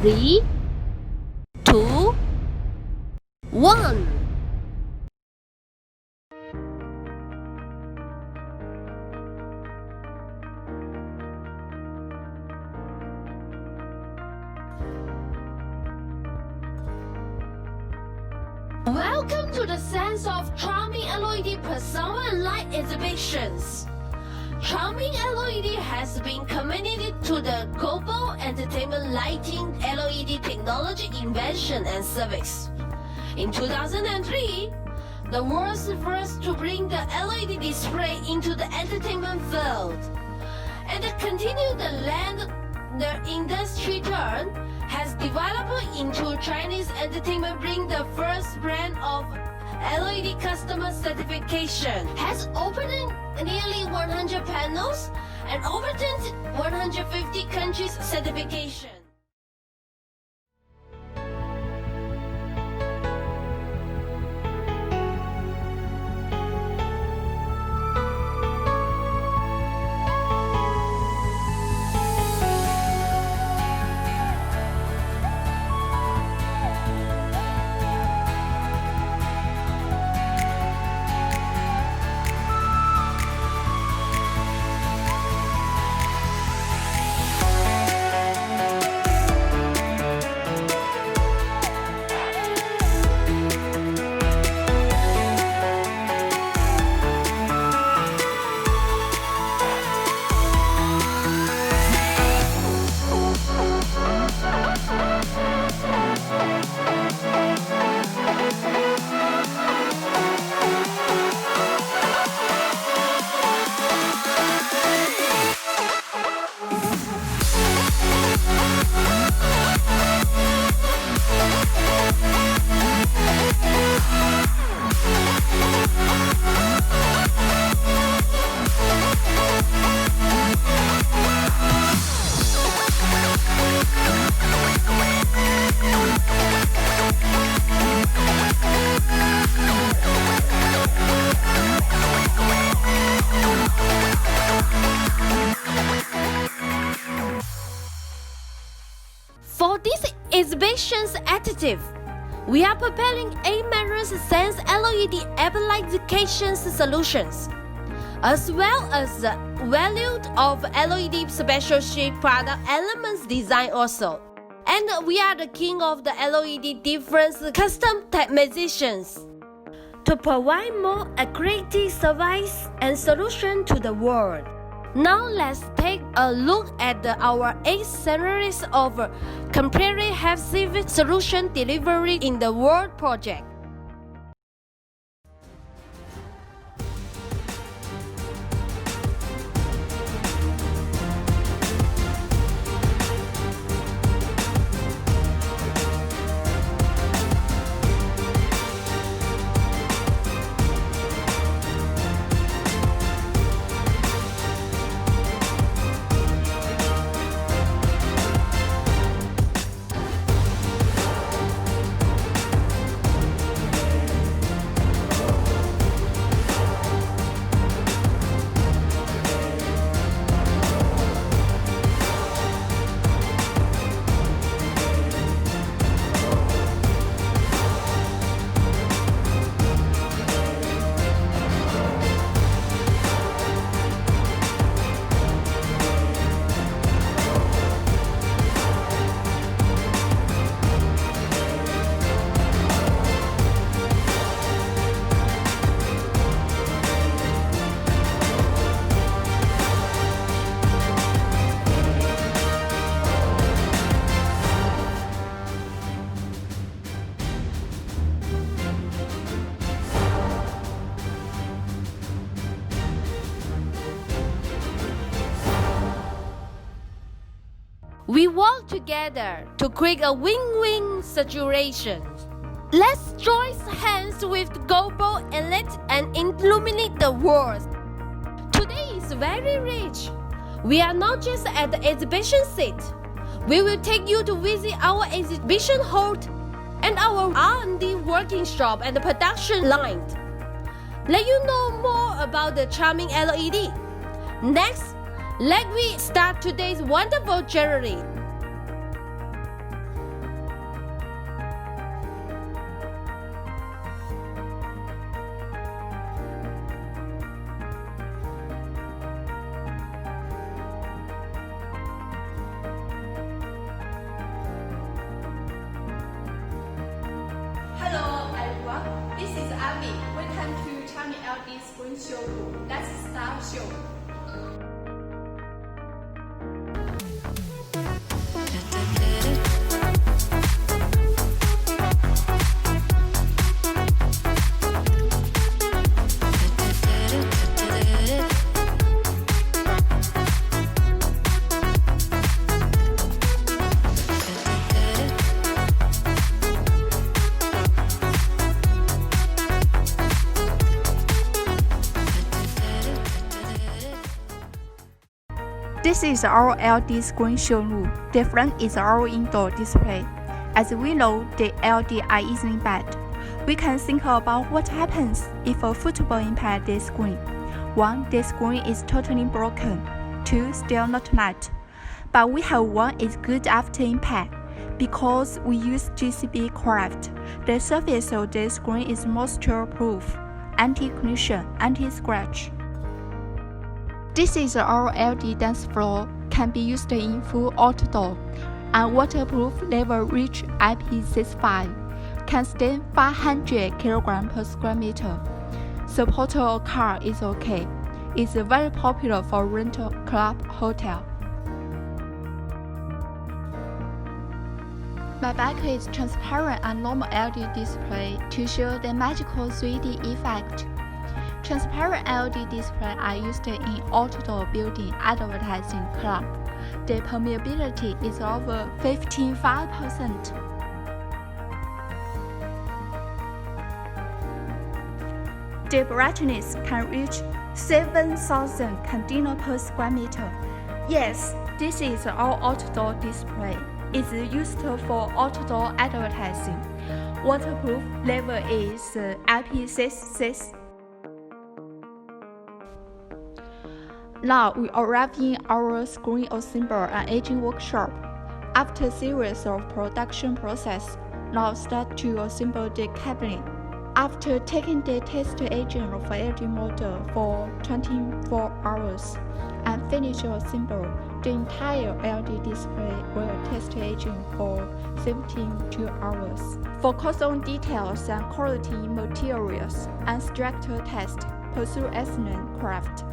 3, 2, 1. Welcome to the Sense of Charming LED Persona and Light exhibitions. Charming LED has been committed to the global entertainment lighting LED technology invention and service. In 2003, the world's first to bring the LED display into the entertainment field, and to continue the industry turn, has developed into Chinese entertainment, bring the first brand of LED customer certification, has opened nearly 100 panels and overturned 150 countries certification. For this exhibition's additive, we are preparing A-Manner's Sense LED application solutions, as well as the value of LED special shape product elements design also. And we are the king of the LED difference custom technicians to provide more accurate service and solution to the world. Now let's take a look at our 8 scenarios of comprehensive solution delivery in the world project. We work together to create a win-win situation. Let's join hands with global elite and illuminate the world. Today is very rich. We are not just at the exhibition seat. We will take you to visit our exhibition hall and our R&D working shop and the production line. Let you know more about the charming LED. Next, let me start today's wonderful journey. screen showroom. Let's start show. This is our LED screen showroom. The front is our indoor display. As we know, the LED are easily bad. We can think about what happens if a football impacts the screen. 1. The screen is totally broken. 2. Still not light. But we have one is good after impact. Because we use GCB craft, the surface of the screen is moisture-proof, anti-collision, anti-scratch. This is our LED dance floor, can be used in full outdoor, and waterproof level reach IP65, can stand 500 kg per square meter. Support a car is okay. It's very popular for rental club hotel. My back is transparent and normal LED display to show the magical 3D effect. Transparent LED displays are used in outdoor building advertising club. The permeability is over 55%. The brightness can reach 7,000 candela per square meter. Yes, this is our outdoor display. It's used for outdoor advertising. Waterproof level is IP66. Now we arrive in our screen assembly and aging workshop. After series of production process, now start to assemble the cabinet. After taking the test agent of LED model for 24 hours and finish assembly, the entire LED display will test agent for 72 hours. Focus on details and quality materials and structure test. Pursue excellent craft.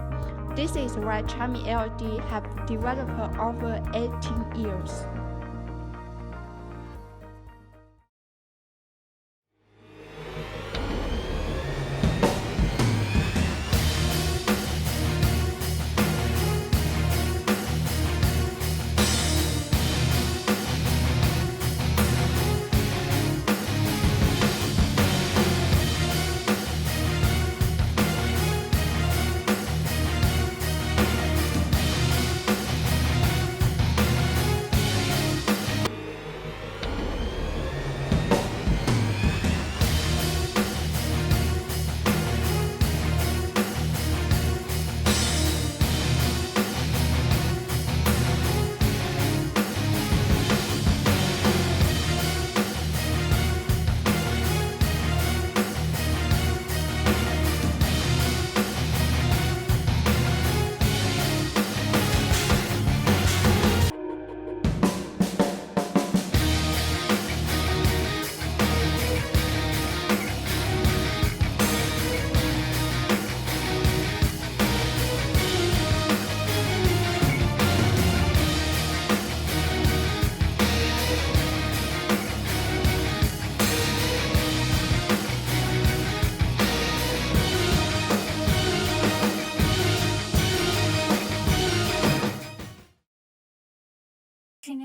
This is why Xiaomi LED have developed over 18 years.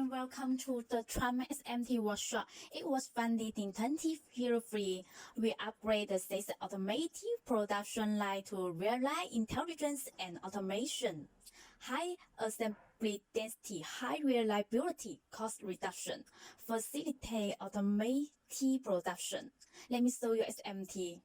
Welcome to the Trauma SMT workshop. It was funded in 2003. We upgrade the six automated production line to realize intelligence and automation. High assembly density, high reliability, cost reduction, facilitate automated production. Let me show you SMT.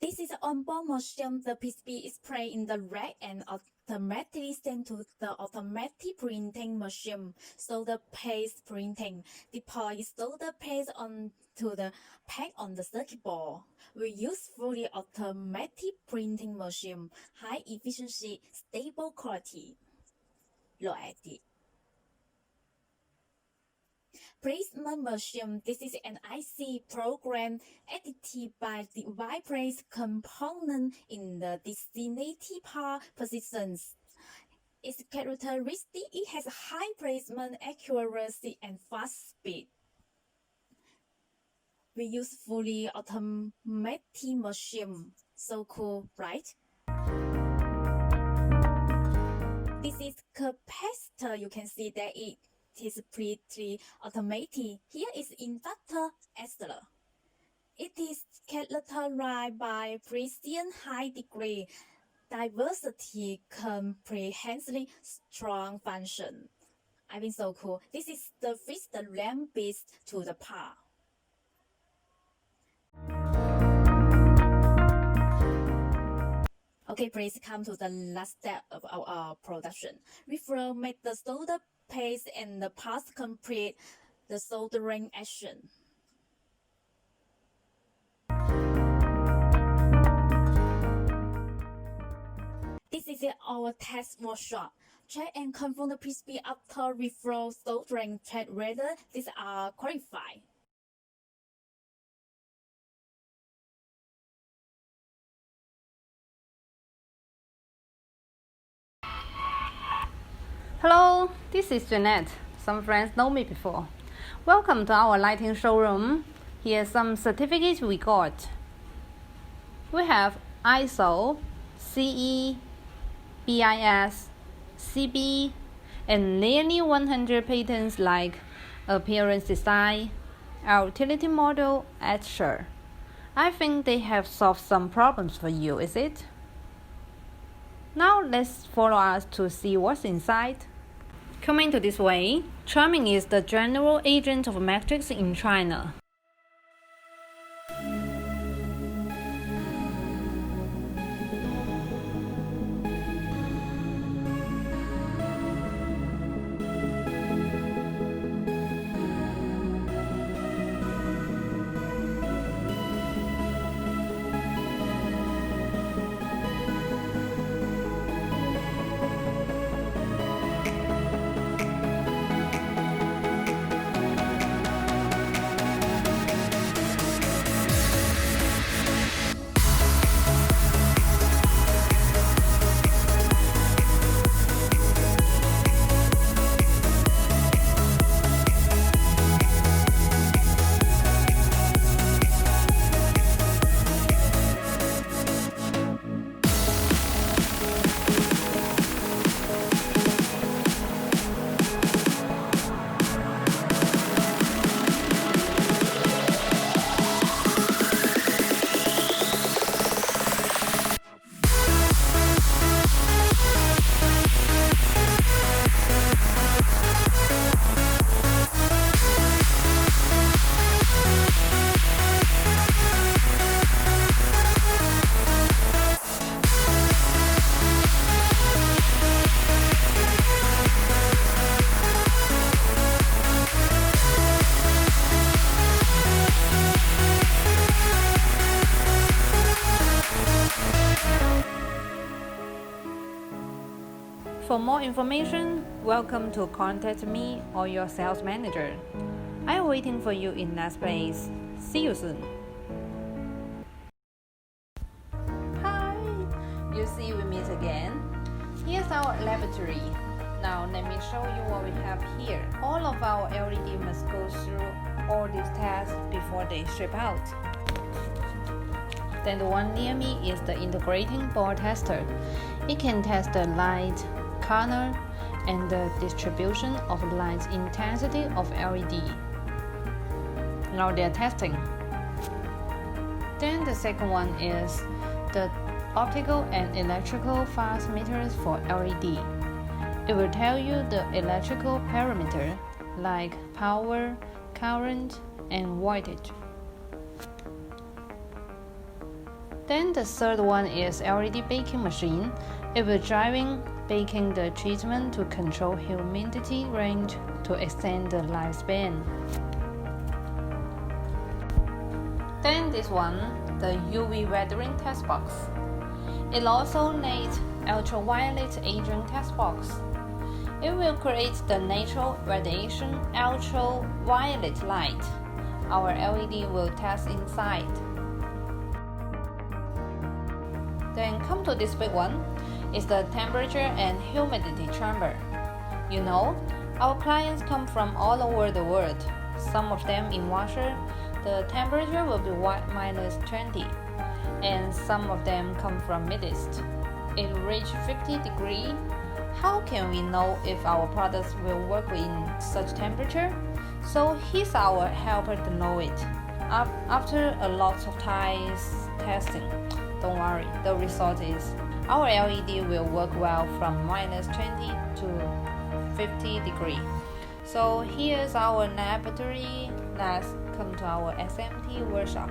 This is on-board machine. The PCB is placed in the rack and automatically sent to the automatic printing machine. So the paste printing deploy so the paste onto the pack on the circuit board. We use fully automatic printing machine, high efficiency, stable quality. look at it. Placement machine. This is an IC program edited by the Y-place component in the designated part positions. Its characteristic, it has high placement accuracy and fast speed. We use fully automatic machine. So cool, right? This is capacitor. You can see that it is pretty automated. Here is inductor Esther. It is characterized by precision, high degree, diversity, comprehensively strong function. I think so cool. This is the fixed lamp base to the part. Okay, please come to the last step of our production. We will make the solder paste and the parts complete the soldering action. This is our test workshop. Check and confirm the PCB after reflow soldering. Check whether these are qualified. Hello, this is Jeanette. Some friends know me before. Welcome to our lighting showroom. Here's some certificates we got. We have ISO, CE, BIS, CB, and nearly 100 patents like appearance design, our utility model, etc. I think they have solved some problems for you, is it? Now let's follow us to see what's inside. Coming to this way, Charming is the general agent of Matrix in China. For more information, welcome to contact me or your sales manager. I'm waiting for you in that place. See you soon. Hi, you see we meet again. Here's our laboratory. Now let me show you what we have here. All of our LED must go through all these tests before they strip out. Then the one near me is the integrating board tester. It can test the light color and the distribution of light intensity of LED. Now they're testing. Then the second one is the optical and electrical fast meters for LED. It will tell you the electrical parameter like power, current, and voltage. Then the third one is LED baking machine. It will driving baking the treatment to control humidity range to extend the lifespan. Then this one, the UV weathering test box. It also needs ultraviolet agent test box. It will create the natural radiation ultraviolet light. Our LED will test inside. Then come to this big one. It's the temperature and humidity chamber. You know, our clients come from all over the world. Some of them in Russia, the temperature will be -20, and some of them come from Middle East. It reach 50 degrees. How can we know if our products will work in such temperature? So he's our helper to know it. After a lot of testing, don't worry, the result is our LED will work well from -20 to 50 degrees. So here's our laboratory. Let's come to our SMT workshop.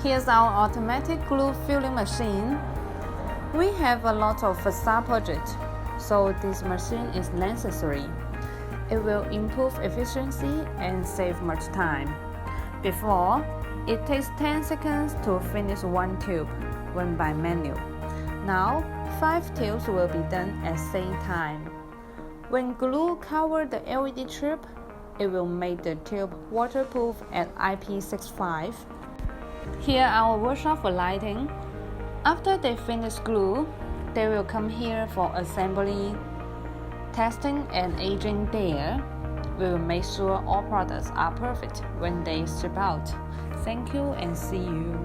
Here's our automatic glue filling machine. We have a lot of facade projects, so this machine is necessary. It will improve efficiency and save much time. Before, it takes 10 seconds to finish one tube when by manual. Now, 5 tubes will be done at the same time. When glue covers the LED strip, it will make the tube waterproof at IP65. Here our workshop for lighting. After they finish glue, they will come here for assembly, testing and aging there. We will make sure all products are perfect when they ship out. Thank you and see you.